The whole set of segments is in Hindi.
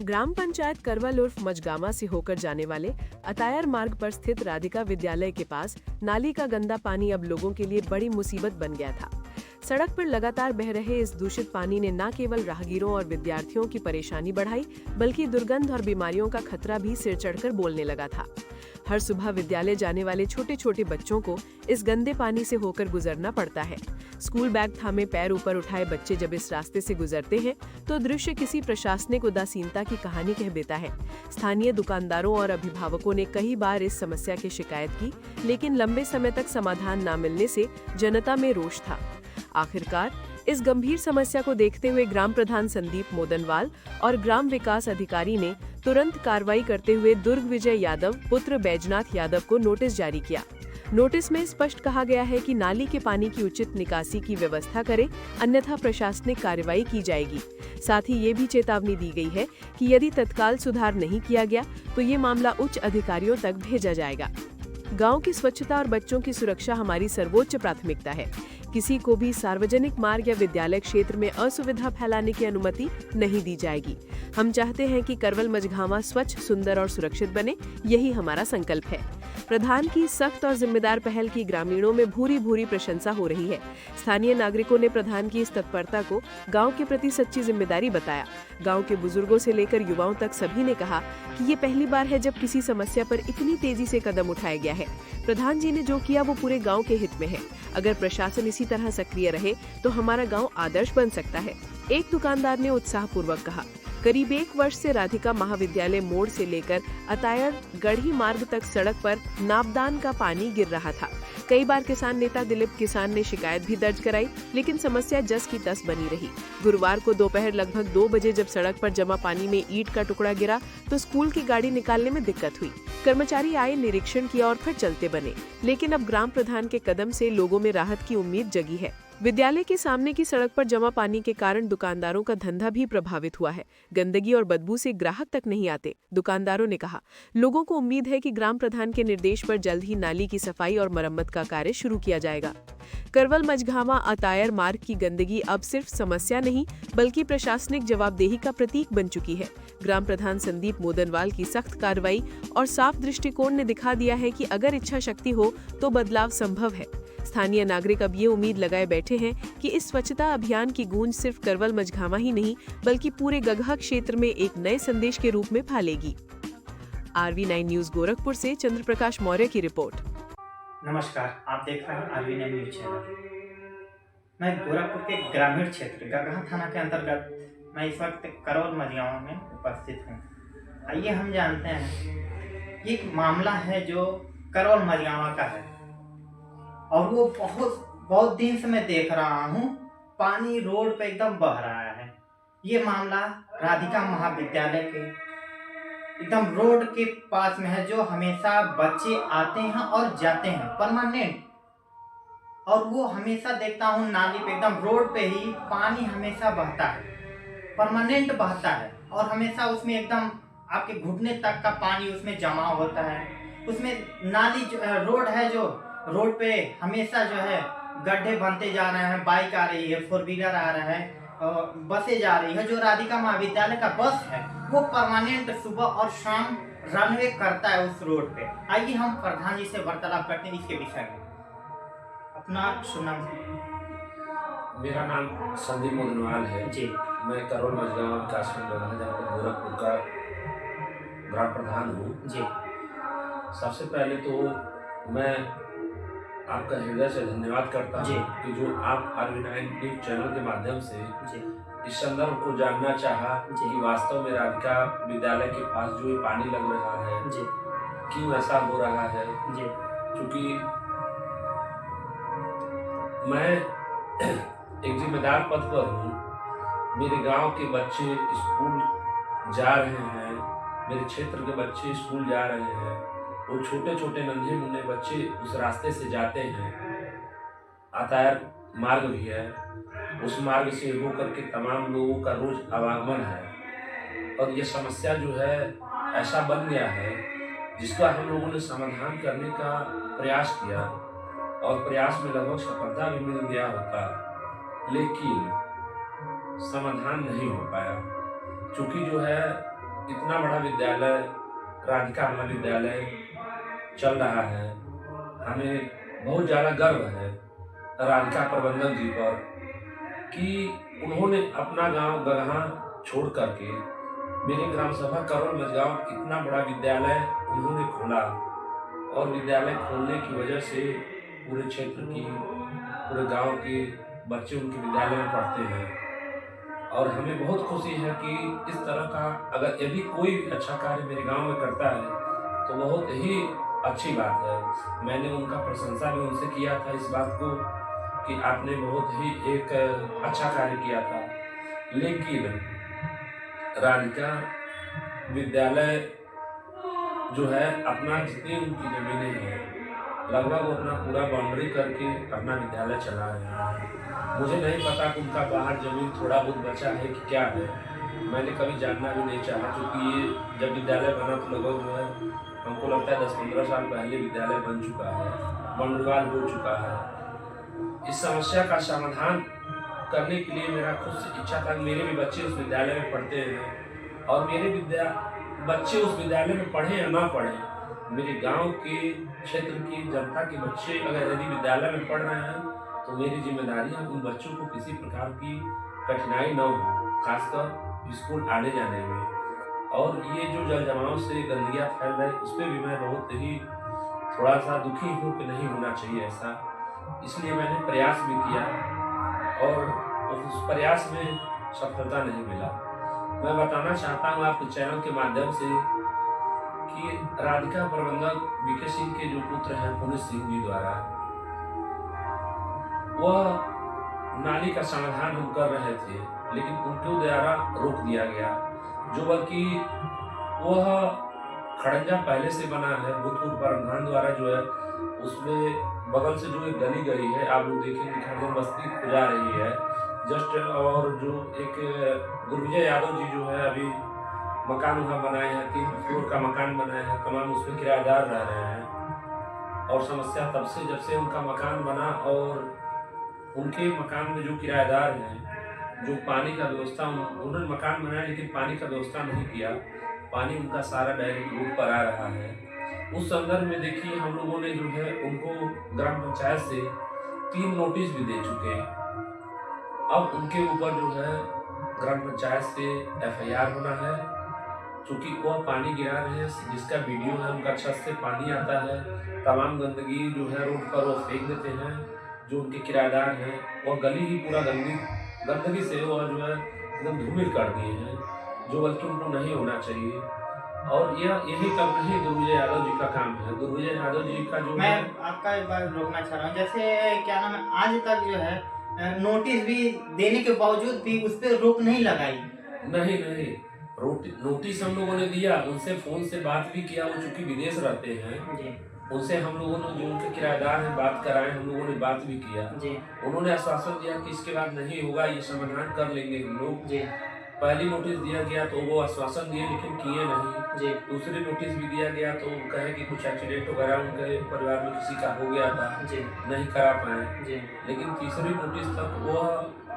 ग्राम पंचायत करवल उर्फ मजगामा से होकर जाने वाले अतायर मार्ग पर स्थित राधिका विद्यालय के पास नाली का गंदा पानी अब लोगों के लिए बड़ी मुसीबत बन गया था। सड़क पर लगातार बह रहे इस दूषित पानी ने न केवल राहगीरों और विद्यार्थियों की परेशानी बढ़ाई, बल्कि दुर्गंध और बीमारियों का खतरा भी सिर चढ़कर बोलने लगा था। हर सुबह विद्यालय जाने वाले छोटे छोटे बच्चों को इस गंदे पानी से होकर गुजरना पड़ता है। स्कूल बैग थामे पैर ऊपर उठाए बच्चे जब इस रास्ते से गुजरते हैं तो दृश्य किसी प्रशासनिक उदासीनता की कहानी कह देता है। स्थानीय दुकानदारों और अभिभावकों ने कई बार इस समस्या की शिकायत की, लेकिन लंबे समय तक समाधान न मिलने से जनता में रोष था। आखिरकार इस गंभीर समस्या को देखते हुए ग्राम प्रधान संदीप मोदनवाल और ग्राम विकास अधिकारी ने तुरंत कार्रवाई करते हुए दुर्ग विजय यादव पुत्र बैजनाथ यादव को नोटिस जारी किया। नोटिस में स्पष्ट कहा गया है कि नाली के पानी की उचित निकासी की व्यवस्था करें, अन्यथा प्रशासनिक कार्रवाई की जाएगी। साथ ही ये भी चेतावनी दी गई है कि यदि तत्काल सुधार नहीं किया गया तो ये मामला उच्च अधिकारियों तक भेजा जाएगा। गांव की स्वच्छता और बच्चों की सुरक्षा हमारी सर्वोच्च प्राथमिकता है। किसी को भी सार्वजनिक मार्ग या विद्यालय क्षेत्र में असुविधा फैलाने की अनुमति नहीं दी जाएगी। हम चाहते हैं कि करवल मजगामा स्वच्छ, सुंदर और सुरक्षित बने, यही हमारा संकल्प है। प्रधान की सख्त और जिम्मेदार पहल की ग्रामीणों में भूरी भूरी प्रशंसा हो रही है। स्थानीय नागरिकों ने प्रधान की इस तत्परता को गांव के प्रति सच्ची जिम्मेदारी बताया। गांव के बुजुर्गों से लेकर युवाओं तक सभी ने कहा कि ये पहली बार है जब किसी समस्या पर इतनी तेजी से कदम उठाया गया है। प्रधान जी ने जो किया वो पूरे गांव के हित में है। अगर प्रशासन इसी तरह सक्रिय रहे तो हमारा गांव आदर्श बन सकता है। एक दुकानदार ने उत्साहपूर्वक कहा। करीब 1 वर्ष से राधिका महाविद्यालय मोड़ से लेकर अतायर गढ़ी मार्ग तक सड़क पर नापदान का पानी गिर रहा था। कई बार किसान नेता दिलीप किसान ने शिकायत भी दर्ज कराई, लेकिन समस्या जस की तस बनी रही। गुरुवार को दोपहर लगभग 2 बजे जब सड़क पर जमा पानी में ईंट का टुकड़ा गिरा तो स्कूल की गाड़ी निकालने में दिक्कत हुई। कर्मचारी आए, निरीक्षण किया और फिर चलते बने, लेकिन अब ग्राम प्रधान के कदम से लोगों में राहत की उम्मीद जगी है। विद्यालय के सामने की सड़क पर जमा पानी के कारण दुकानदारों का धंधा भी प्रभावित हुआ है। गंदगी और बदबू से ग्राहक तक नहीं आते, दुकानदारों ने कहा। लोगों को उम्मीद है कि ग्राम प्रधान के निर्देश पर जल्द ही नाली की सफाई और मरम्मत का कार्य शुरू किया जाएगा। करवल मजगामा अतायर मार्ग की गंदगी अब सिर्फ समस्या नहीं, बल्कि प्रशासनिक जवाबदेही का प्रतीक बन चुकी है। ग्राम प्रधान संदीप मोदनवाल की सख्त कार्रवाई और साफ दृष्टिकोण ने दिखा दिया है कि अगर इच्छा शक्ति हो तो बदलाव संभव है। स्थानीय नागरिक अब ये उम्मीद लगाए बैठे हैं कि इस स्वच्छता अभियान की गूंज सिर्फ करवल मजगामा ही नहीं, बल्कि पूरे गगहा क्षेत्र में एक नए संदेश के रूप में फैलेगी। RV9 न्यूज गोरखपुर से चंद्र प्रकाश मौर्य की रिपोर्ट। नमस्कार, आप देख रहे हैं RV9 न्यूज चैनल। मैं गोरखपुर के ग्रामीण क्षेत्र गगहा थाना के अंतर्गत मैं इस वक्त करवल मजगामा में उपस्थित हूँ। आइए हम जानते हैं, ये एक मामला है जो करवल मजगामा का है और वो बहुत दिन से मैं देख रहा हूँ, पानी रोड पे एकदम बह रहा है। ये मामला राधिका महाविद्यालय के एकदम रोड के पास में है, जो हमेशा बच्चे आते हैं और जाते हैं परमानेंट, और वो हमेशा देखता हूँ नाली पे एकदम रोड पे ही पानी हमेशा बहता है, परमानेंट बहता है, और हमेशा उसमें एकदम आपके घुटने तक का पानी उसमें जमा होता है। उसमें नाली रोड है, जो रोड पे हमेशा जो है गड्ढे बनते जा रहे हैं। बाइक आ रही है, 4 व्हीलर आ रहा है, बसें जा रही है। जो राधिका महाविद्यालय का बस है वो परमानेंट सुबह और शाम रनवे करता है उस रोड पे। आइए हम प्रधान जी से वार्तालाप करते हैं इसके विषय में। अपना सुनाम। मेरा नाम संदीप मोदनवाल है जी। मैं करवल मजगामा विकासखंड गोरखपुर का ग्राम प्रधान हूँ जी। सबसे पहले तो मैं आपका हृदय से धन्यवाद करता हूँ कि जो आप RV9 न्यूज चैनल के माध्यम से इस संदर्भ को जानना चाहा कि वास्तव में राधिका विद्यालय के पास जो ये पानी लग रहा है क्यों ऐसा हो रहा है। क्योंकि मैं एक जिम्मेदार पद पर हूँ, मेरे गांव के बच्चे स्कूल जा रहे हैं, मेरे क्षेत्र के बच्चे स्कूल जा रहे हैं, वो छोटे छोटे नन्हे मुन्ने बच्चे उस रास्ते से जाते हैं। अतायर मार्ग भी है, उस मार्ग से होकर के तमाम लोगों का रोज आवागमन है, और ये समस्या जो है ऐसा बन गया है जिसका हम लोगों ने समाधान करने का प्रयास किया, और प्रयास में लगभग सफलता भी मिल गया होता, लेकिन समाधान नहीं हो पाया। क्योंकि जो है इतना बड़ा विद्यालय राधिका महाविद्यालय चल रहा है, हमें बहुत ज़्यादा गर्व है राधिका प्रबंधक जी पर कि उन्होंने अपना गांव गगहा छोड़ करके मेरे ग्राम सभा करोल मझगांव इतना बड़ा विद्यालय उन्होंने खोला, और विद्यालय खोलने की वजह से पूरे क्षेत्र की, पूरे गांव के बच्चे उनके विद्यालय में पढ़ते हैं। और हमें बहुत खुशी है कि इस तरह का अगर यदि कोई भी अच्छा कार्य मेरे गांव में करता है तो बहुत ही अच्छी बात है। मैंने उनका प्रशंसा भी उनसे किया था इस बात को कि आपने बहुत ही एक अच्छा कार्य किया था। लेकिन राधिका विद्यालय जो है अपना जितनी उनकी ज़मीनें हैं लगभग वो अपना पूरा बाउंड्री करके अपना विद्यालय चला रहे हैं। मुझे नहीं पता कि उनका बाहर ज़मीन थोड़ा बहुत बचा है कि क्या है, मैंने कभी जानना भी नहीं चाहा, क्योंकि ये जब विद्यालय बना तो लगभग जो है हमको लगता है 10-15 साल पहले विद्यालय बन चुका है, बाउंड्रीवाल हो चुका है। इस समस्या का समाधान करने के लिए मेरा खुद से इच्छा था कि मेरे भी बच्चे उस विद्यालय में पढ़ते हैं और मेरे बच्चे उस विद्यालय में पढ़ें या ना पढ़ें, मेरे गांव के क्षेत्र की जनता के बच्चे अगर यदि विद्यालय में पढ़ रहे हैं तो मेरी जिम्मेदारी है उन बच्चों को किसी प्रकार की कठिनाई न हो, खासकर स्कूल आने जाने में। और ये जो जल जमाव से गंदगियाँ फैल रही उस पर भी मैं बहुत ही थोड़ा सा दुखी हूँ कि नहीं होना चाहिए ऐसा, इसलिए मैंने प्रयास भी किया और उस प्रयास में सफलता नहीं मिला। मैं बताना चाहता हूँ आपके चैनल के माध्यम से कि राधिका प्रबंधक वीके सिंह के जो पुत्र हैं पुनित सिंह जी द्वारा वह नाली का समाधान हम कर रहे थे, लेकिन उनके द्वारा रोक दिया गया, जो बल्कि वह खड़ंजा पहले से बना है भूतपूर्व प्रधान द्वारा जो है उसमें बगल से जो एक गली गई है आप लोग देखेंगे खड़गन बस्ती जा रही है जस्ट, और जो एक गुरविजय यादव जी जो है अभी मकान वहाँ बनाए हैं, 3 फ्लोर का मकान बनाए हैं, तमाम उसमें किराएदार रह रहे हैं। और समस्या तब से जब से उनका मकान बना और उनके मकान में जो किराएदार हैं जो पानी का व्यवस्था उन्होंने मकान बनाया लेकिन पानी का व्यवस्था नहीं किया, पानी उनका सारा डायरेक्ट रोड पर आ रहा है। उस संदर्भ में देखिए हम लोगों ने जो है उनको ग्राम पंचायत से 3 नोटिस भी दे चुके हैं। अब उनके ऊपर जो है ग्राम पंचायत से FIR होना है, क्योंकि वह पानी गिरा रहे हैं, जिसका वीडियो है उनका छत से पानी आता है, तमाम गंदगी जो है रोड पर वो फेंक देते हैं। जो उनके किराएदार हैं वह गली ही पूरा गंदगी से वह जो है एकदम धूमिल कर दिए हैं, जो बल्कि उनको नहीं होना चाहिए। और यही कब नहीं दुर्विजय यादव जी का काम है। दुर्विजय यादव जी का जो मैं आपका एक बार रोकना चाह रहा हूँ, जैसे क्या नाम है आज तक जो है नोटिस भी देने के बावजूद भी उस पर रोक नहीं लगाई। नहीं नोटिस हम लोगों ने दिया, उनसे फोन से बात भी किया, वो चूंकि विदेश रहते हैं जी। उनसे हम लोगों ने जो उनके किराएदार हैं बात कराए, हम लोगों ने बात भी किया जी। उन्होंने आश्वासन दिया कि इसके बाद नहीं होगा, ये समाधान कर लेंगे हम लोग जी। पहली नोटिस दिया गया तो वो आश्वासन दिए लेकिन किए नहीं जी। दूसरी नोटिस भी दिया गया तो कहे कि कुछ एक्सीडेंट वगैरह उनके परिवार में किसी का हो गया था जी। नहीं करा पाए जी। लेकिन तीसरी नोटिस तक वह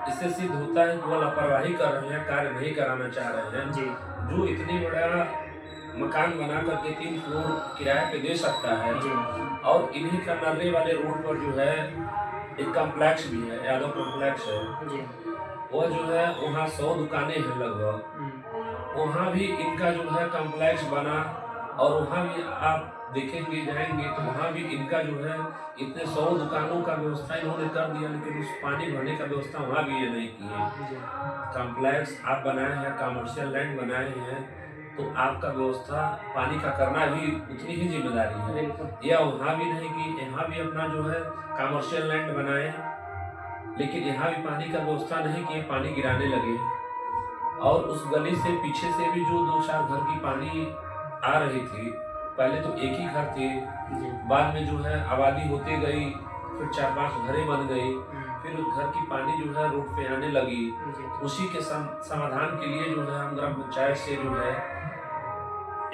इससे सिद्ध होता है कि वह लापरवाही कर रहे हैं, कार्य नहीं कराना चाह रहे हैं। जी। जो इतनी बड़ा मकान बना करके 3 फ्लोर किराए पे दे सकता है जी। और इन्हीं का नर्रे वाले रोड पर जो है एक कॉम्प्लेक्स भी है, यादव कॉम्प्लेक्स है जी। वह जो है वहाँ 100 दुकानें हैं लगभग, वहाँ भी इनका जो है कॉम्प्लेक्स बना और वहाँ भी आप देखेंगे जाएंगे तो वहाँ भी इनका जो है इतने 100 दुकानों का व्यवस्था इन्होंने कर दिया लेकिन उस पानी भरने का व्यवस्था वहाँ भी ये नहीं किए। कॉम्प्लेक्स आप बनाए हैं, कमर्शियल लैंड बनाए हैं तो आपका व्यवस्था पानी का करना भी उतनी ही जिम्मेदारी है। या वहाँ भी नहीं कि यहाँ भी अपना जो है कमर्शियल लैंड बनाए लेकिन यहाँ भी पानी का व्यवस्था नहीं किए, पानी गिराने लगे और उस गली से पीछे से भी जो 2-4 घर की पानी आ रही थी, पहले तो एक ही घर थे, बाद में जो है आबादी होती गई, फिर 4-5 घरें बन गई, फिर उस घर की पानी जो है रोड पे आने लगी। उसी के समाधान के लिए जो है हम ग्राम पंचायत से जो है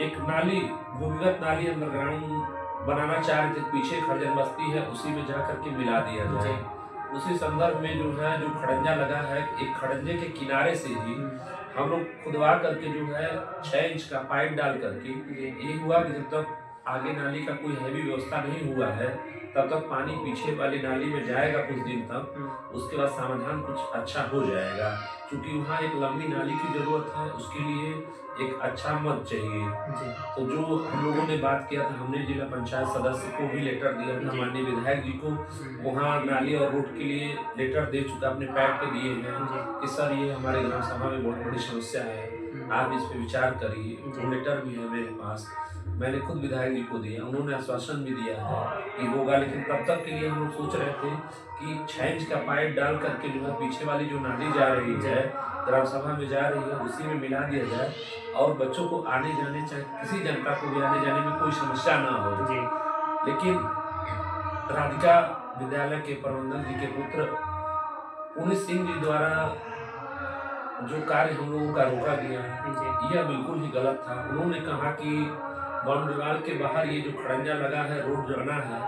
एक नाली, भूमिगत नाली अंडरग्राउंड बनाना चाह रहे थे, पीछे खड़जन बस्ती है उसी में जा करके मिला दिया जाए। उसी संदर्भ में जो है जो खड़ंजा लगा है, एक खड़ंजे के किनारे से ही हम लोग खुदवा करके जो है 6 इंच का पाइप डाल करके ये हुआ कि जब तक आगे नाली का कोई हैवी व्यवस्था नहीं हुआ है तब तक पानी पीछे वाली नाली में जाएगा कुछ दिन तक, उसके बाद समाधान कुछ अच्छा हो जाएगा। क्योंकि वहाँ एक लंबी नाली की जरूरत है, उसके लिए एक अच्छा मत चाहिए। तो जो हम लोगों ने बात किया था, हमने जिला पंचायत सदस्य को भी लेटर दिया था, माननीय विधायक जी को वहाँ नाली और रोड के लिए लेटर दे चुका, अपने पैड पे दिए हैं कि सर ये हमारे ग्राम सभा में बहुत बड़ी समस्या है, आप इस पे विचार करिए। वो लेटर भी है मेरे पास, मैंने खुद विधायक जी को दिया, उन्होंने आश्वासन भी दिया है कि होगा। लेकिन तब तक के लिए हम लोग सोच रहे थे कि 6 इंच का पाइप डाल करके जो है पीछे वाली जो नाली जा रही है ग्राम सभा में जा रही है उसी में मिला दिया जाए और बच्चों को आने जाने, चाहे किसी जनता को भी आने जाने में कोई समस्या ना हो। लेकिन राधिका विद्यालय के प्रबंधक जी के पुत्र पुनीत सिंह जी द्वारा जो कार्य हम लोगों का रोका गया है यह बिल्कुल ही गलत था। उन्होंने कहा कि बाउंड्रीवाल के बाहर ये जो खड़ंजा लगा है, रोड जाना है,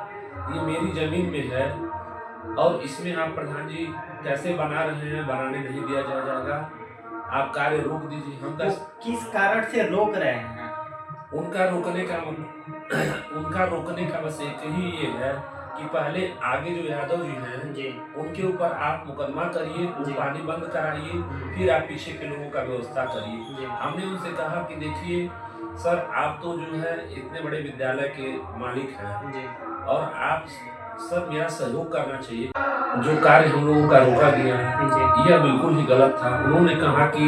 ये मेरी जमीन में है और इसमें आप प्रधान जी कैसे बना रहे हैं, बनाने नहीं दिया जाएगा, आप कार्य रोक दीजिए। हम तो किस कारण से रोक रहे हैं? उनका रोकने का बस एक ही ये है कि पहले आगे जो यादव जी हैं उनके ऊपर आप मुकदमा करिए, पानी बंद कराइए, फिर आप पीछे के लोगों का व्यवस्था करिए। हमने उनसे कहा कि देखिए सर, आप तो जो है इतने बड़े विद्यालय के मालिक हैं और आप सर मेरा सहयोग करना चाहिए। जो कार्य हम लोगों का रोका गया है यह बिल्कुल ही गलत था। उन्होंने कहा कि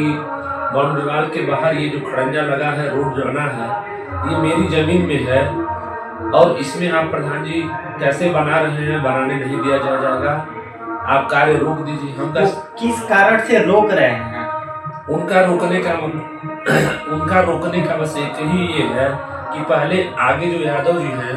बाउंड्रीवाल के बाहर ये जो खड़ंजा लगा है, रोड जाना है, ये मेरी जमीन में है और इसमें आप प्रधान जी कैसे बना रहे हैं, बनाने नहीं दिया जाएगा, आप कार्य रोक दीजिए। हम तो किस कारण से रोक रहे हैं? उनका रोकने का बस एक ही ये है कि पहले आगे जो यादव जी हैं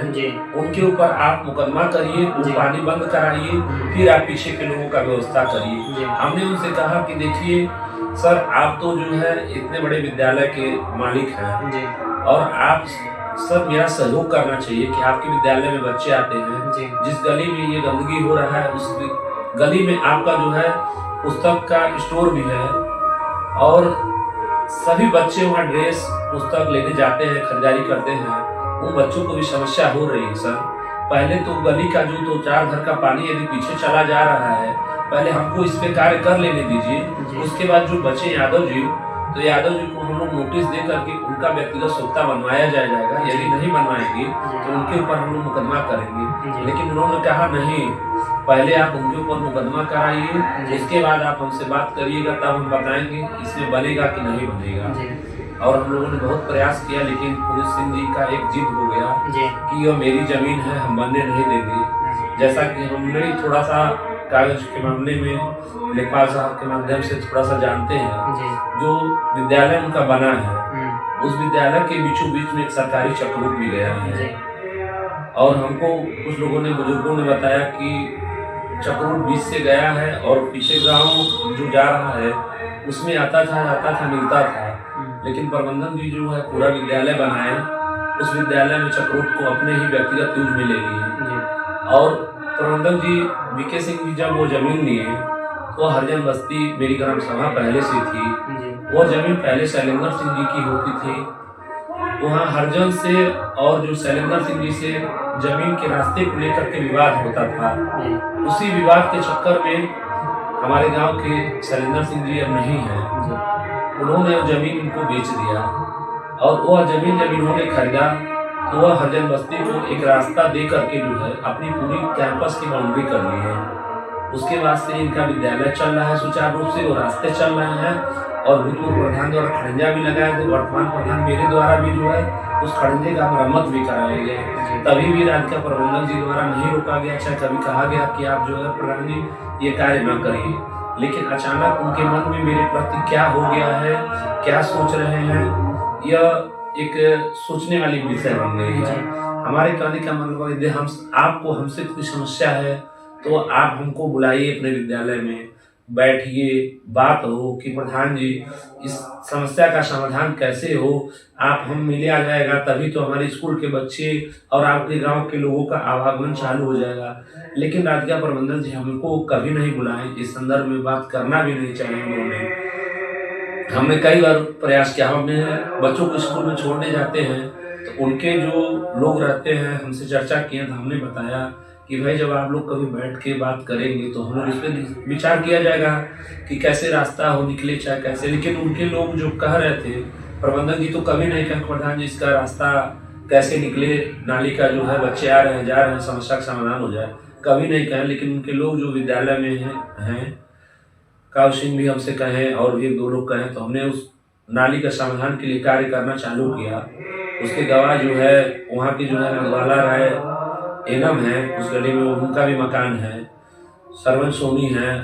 उनके ऊपर आप मुकदमा करिए, पानी बंद कराइए, फिर आप पीछे के लोगों का व्यवस्था करिए। हमने उनसे कहा कि देखिए सर, आप तो जो है इतने बड़े विद्यालय के मालिक हैं और आप सर मेरा सहयोग करना चाहिए कि आपके विद्यालय में बच्चे आते हैं, जिस गली में ये गंदगी हो रहा है उस गली में आपका जो है पुस्तक का स्टोर भी है और सभी बच्चे वहाँ ड्रेस पुस्तक लेने जाते हैं, खरीदारी करते हैं, उन बच्चों को भी समस्या हो रही है सर। पहले तो गली का जो 2-4 घर का पानी यदि पीछे चला जा रहा है, पहले हमको इस पे कार्य कर लेने दीजिए। उसके बाद जो बचे यादव जी, तो यादव जी को हम लोग नोटिस दे करके उनका व्यक्तिगत सोखता बनवाया जाएगा। यदि नहीं बनवाएंगे तो उनके ऊपर हम लोग मुकदमा करेंगे। लेकिन उन्होंने कहा नहीं, पहले आप उनके ऊपर मुकदमा कराइए, इसके बाद आप हमसे बात करिएगा, तब हम बताएंगे इसमें बनेगा कि नहीं बनेगा। और हम लोगों ने बहुत प्रयास किया, लेकिन पुनीत सिंह जी का एक जिद हो गया कि यह मेरी जमीन है, हम बनने नहीं देंगे। जैसा कि हमने थोड़ा सा कागज के मामले में लेखपाल साहब के माध्यम से थोड़ा सा जानते हैं, जो विद्यालय उनका बना है उस विद्यालय के बीचों बीच में एक सरकारी चक्रूट भी गया है और हमको कुछ लोगों ने, बुजुर्गों ने बताया कि चक्रूट बीच से गया है और पीछे गांव जो जा रहा है उसमें आता था मिलता था। लेकिन प्रबंधन जी जो है पूरा विद्यालय बनाए, उस विद्यालय में चक्रूट को अपने ही व्यक्तिगत यूज में ले लिए। और प्रबंधक जी वीके सिंह जी जब वो जमीन लिए तो हरिजन बस्ती मेरी ग्राम सभा पहले से थी, वो जमीन पहले शैलेंद्र सिंह जी की होती थी। वहाँ हरिजन से और जो शैलेंद्र सिंह जी से जमीन के रास्ते को लेकर के विवाद होता था। उसी विवाद के चक्कर में हमारे गांव के शैलेंद्र सिंह जी अब नहीं है, उन्होंने जमीन उनको बेच दिया और वह जमीन जब इन्होंने खरीदा तो वह हरिजन बस्ती को एक रास्ता दे करके जो है अपनी पूरी कैंपस की बाउंड्री कर ली है। उसके बाद से इनका विद्यालय चल रहा है सुचारू रूप से, वो रास्ते चल रहे हैं और भूतपूर्व प्रधान द्वारा खड़ंजा भी लगाए थे, वर्तमान प्रधान मेरे द्वारा भी जो है उस खड़ंजे का मरम्मत भी कराया गया। तभी भी राज्य का प्रबंधक जी द्वारा नहीं रोका गया, चाहे कभी कहा गया कि आप जो है प्रधान जी ये कार्य न करिए। लेकिन अचानक उनके मन में मेरे प्रति क्या हो गया है, क्या सोच रहे हैं, यह एक सोचने वाली विषय बन गई है। हमारे कहने का मतलब यदि आपको हमसे कोई समस्या है तो आप हमको बुलाइए अपने विद्यालय में, बैठिए, बात हो कि प्रधान जी इस समस्या का समाधान कैसे हो, आप हम मिले आ जाएगा तभी तो हमारे स्कूल के बच्चे और आपके गांव के लोगों का आवागमन चालू हो जाएगा। लेकिन राधिका प्रबंधन जी हमको कभी नहीं बुलाए, इस संदर्भ में बात करना भी नहीं चाहिए उन्होंने। हमने कई बार प्रयास किया, हम अपने बच्चों को स्कूल में छोड़ने जाते हैं तो उनके जो लोग रहते हैं हमसे चर्चा किए तो हमने बताया कि भाई जब आप लोग कभी बैठ के बात करेंगे तो हम लोग इस पर विचार किया जाएगा कि कैसे रास्ता हो निकले चाहे कैसे। लेकिन उनके लोग जो कह रहे थे, प्रबंधक जी तो कभी नहीं कहे प्रधान जी इसका रास्ता कैसे निकले, नाली का जो है बच्चे आ रहे हैं जा रहे हैं समस्या का समाधान हो जाए, कभी नहीं कहे। लेकिन उनके लोग जो विद्यालय में हैं काव सिंह भी हमसे कहें और भी दो लोग कहें तो हमने उस नाली का समाधान के लिए कार्य करना चालू किया। उसके गवाह जो है वहाँ की जो है नगवाला राय एनम है, उस गली में उनका भी मकान है, सरवन सोनी है,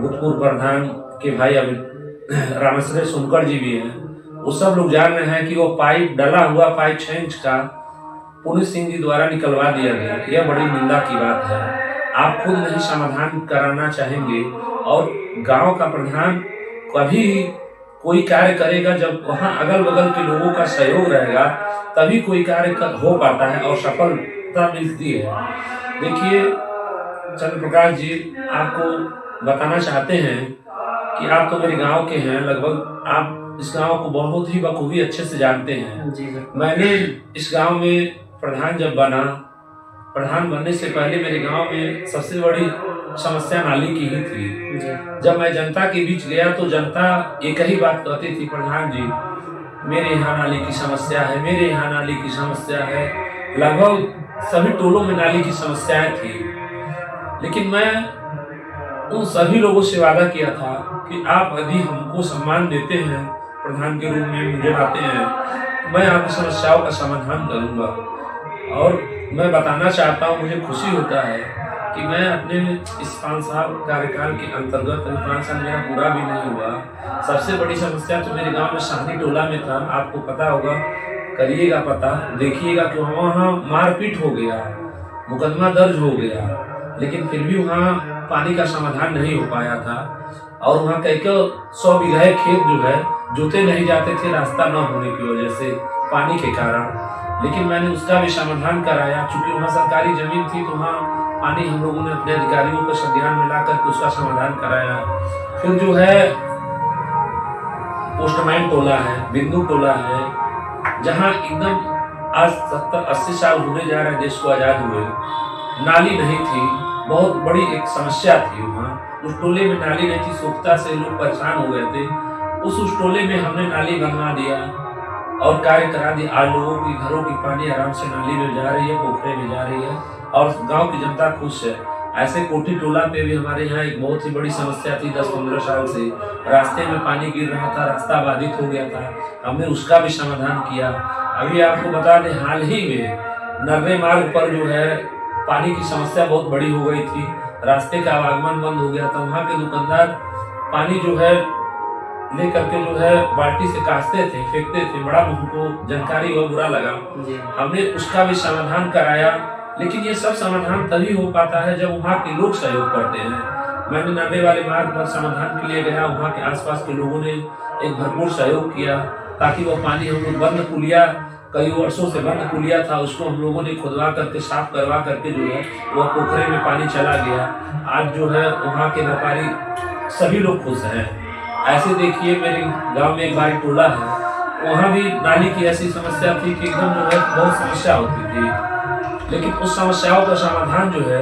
भूतपूर्व प्रधान के भाई अभी रामेश्वर सोनकर जी भी हैं। वो सब लोग जान रहे हैं कि वो पाइप डला हुआ पाइप 6 इंच का पुनित सिंह जी द्वारा निकलवा दिया गया। यह बड़ी निंदा की बात है। आप खुद नहीं समाधान कराना चाहेंगे और गांव का प्रधान कभी कोई कार्य करेगा जब वहां अगल बगल के लोगों का सहयोग रहेगा तभी कोई कार्य हो पाता है और सफलता मिलती है। देखिए चंद्र प्रकाश जी, आपको बताना चाहते हैं कि आप तो मेरे गांव के हैं, लगभग आप इस गांव को बहुत ही बखूबी अच्छे से जानते हैं। जी सर। मैंने इस गांव में प्रधान जब बना, प्रधान बनने से पहले मेरे गांव में सबसे बड़ी समस्या नाली की ही थी। जब मैं जनता के बीच गया तो जनता एक ही बात कहती थी, प्रधान जी मेरे यहाँ नाली की समस्या है, मेरे यहाँ नाली की समस्या है। लगभग सभी टोलों में नाली की समस्याएं थी। लेकिन मैं उन सभी लोगों से वादा किया था कि आप यदि हमको सम्मान देते हैं, प्रधान के रूप में मुझे आते हैं, मैं आपकी समस्याओं का समाधान करूंगा। और मैं बताना चाहता हूँ, मुझे खुशी होता है कि मैं अपने इस 5 साल कार्यकाल के अंतर्गत, 5 साल मेरा पूरा भी नहीं हुआ, सबसे बड़ी समस्या तो मेरे गांव में शाहनी टोला में था। आपको पता होगा, करिएगा पता, देखिएगा कि वहाँ मारपीट हो गया, मुकदमा दर्ज हो गया, लेकिन फिर भी वहाँ पानी का समाधान नहीं हो पाया था। और वहाँ कई 100 बीघा खेत जो है जोते नहीं जाते थे रास्ता न होने की वजह से, पानी के कारण। लेकिन मैंने उसका भी समाधान कराया, चूंकि वहाँ सरकारी जमीन थी तो वहाँ पानी हम लोगों ने अपने अधिकारियों को संज्ञान में ला करके उसका समाधान कराया। फिर जो है पोस्टमैन टोला है, बिंदु टोला है, जहाँ एकदम आज 70-80 साल होने जा रहे देश को आजाद हुए, नाली नहीं थी, बहुत बड़ी एक समस्या थी वहाँ। उस टोले में नाली नहीं थी, सूखता से लोग परेशान हो गए थे। उस टोले में हमने नाली बनवा दिया और कार्य करा दिया। आज लोगों की घरों की पानी आराम से नाली में जा रही है, पोखरे में जा रही है और गांव की जनता खुश है। ऐसे कोठी टोला पे भी हमारे यहाँ एक बहुत ही बड़ी समस्या थी 10-15 साल से, रास्ते में पानी गिर रहा था, रास्ता बाधित हो गया था, हमने उसका भी समाधान किया। अभी आपको बता दें, हाल ही में नर्रे मार्ग पर जो है पानी की समस्या बहुत बड़ी हो गई थी, रास्ते का आवागमन बंद हो गया था। वहाँ के दुकानदार पानी जो है ले करके जो है बाल्टी से काटते थे, फेंकते थे, बड़ा हमको जानकारी हुआ, बुरा लगा। हमने उसका भी समाधान कराया। लेकिन ये सब समाधान तभी हो पाता है जब वहाँ के लोग सहयोग करते हैं। मैंने नर्रे वाले मार्ग पर समाधान के लिए गया, वहाँ के आसपास के लोगों ने एक भरपूर सहयोग किया ताकि वो पानी हम लोग बंद पुलिया, कई वर्षों से बंद पुलिया था, उसको हम लोगों ने खुदवा करके साफ करवा करके जो है वह पोखरे में पानी चला गया। आज जो है वहाँ के व्यापारी सभी लोग खुश हैं। ऐसे देखिए मेरे गांव में एक बारी टोला है, वहाँ भी नाली की ऐसी समस्या थी कि एकदम जो है बहुत समस्या होती थी। लेकिन उस समस्याओं का समाधान जो है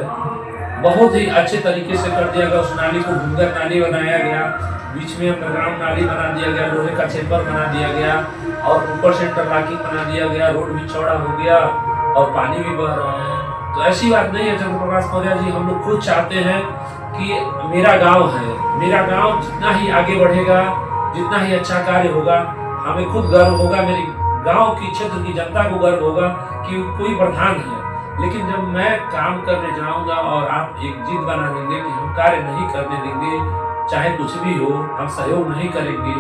बहुत ही अच्छे तरीके से कर दिया गया। उस नाली को घूंघर नाली बनाया गया, बीच में अंडरग्राउंड नाली बना दिया गया, लोहे का चेम्बर बना दिया गया और ऊपर से इंटरलॉकिंग बना दिया गया, रोड भी चौड़ा हो गया और पानी भी बह रहा है। तो ऐसी बात नहीं है चंद्रप्रकाश मौर्य जी, हम लोग खुद चाहते हैं कि मेरा गांव है, मेरा गांव जितना ही आगे बढ़ेगा, जितना ही अच्छा कार्य होगा, हमें खुद गर्व होगा, मेरे गांव की क्षेत्र की जनता को गर्व होगा कि कोई प्रधान है। लेकिन जब मैं काम करने जाऊंगा और आप एक जिद बना देंगे कि हम कार्य नहीं करने देंगे, चाहे कुछ भी हो, हम सहयोग नहीं करेंगे,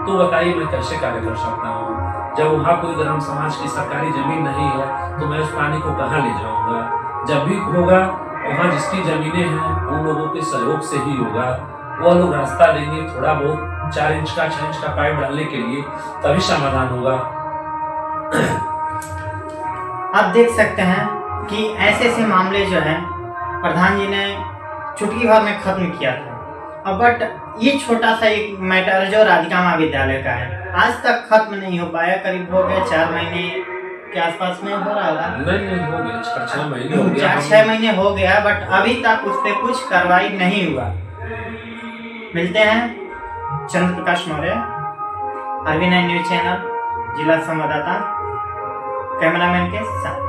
तो बताइए मैं कैसे कार्य कर सकता हूँ। जब वहाँ कोई ग्राम समाज की सरकारी जमीन नहीं है तो मैं उस पानी को कहाँ ले जाऊँगा। जब भी होगा वहाँ जिसकी जमीनें हैं उन लोगों के सहयोग से ही होगा। वो लोग रास्ता देंगे थोड़ा बहुत 4 इंच का 6 इंच का पाइप डालने के लिए, तभी समाधान होगा। आप देख सकते हैं कि ऐसे ऐसे मामले जो हैं प्रधान जी ने चुटकी भर में खत्म किया था। अब बट ये छोटा सा एक मैटर जो राधिका महाविद्यालय का है आज तक खत्म नहीं हो पाया। करीब हो गया 4 महीने के आसपास में हो रहा होगा। नहीं हो गया 4-6 महीने हो गया। 4-6 महीने हो गया बट अभी तक उस पर कुछ कार्रवाई नहीं हुआ। मिलते हैं चंद्र प्रकाश मौर्य, RV9 न्यूज चैनल, जिला संवाददाता, कैमरामैन के साथ।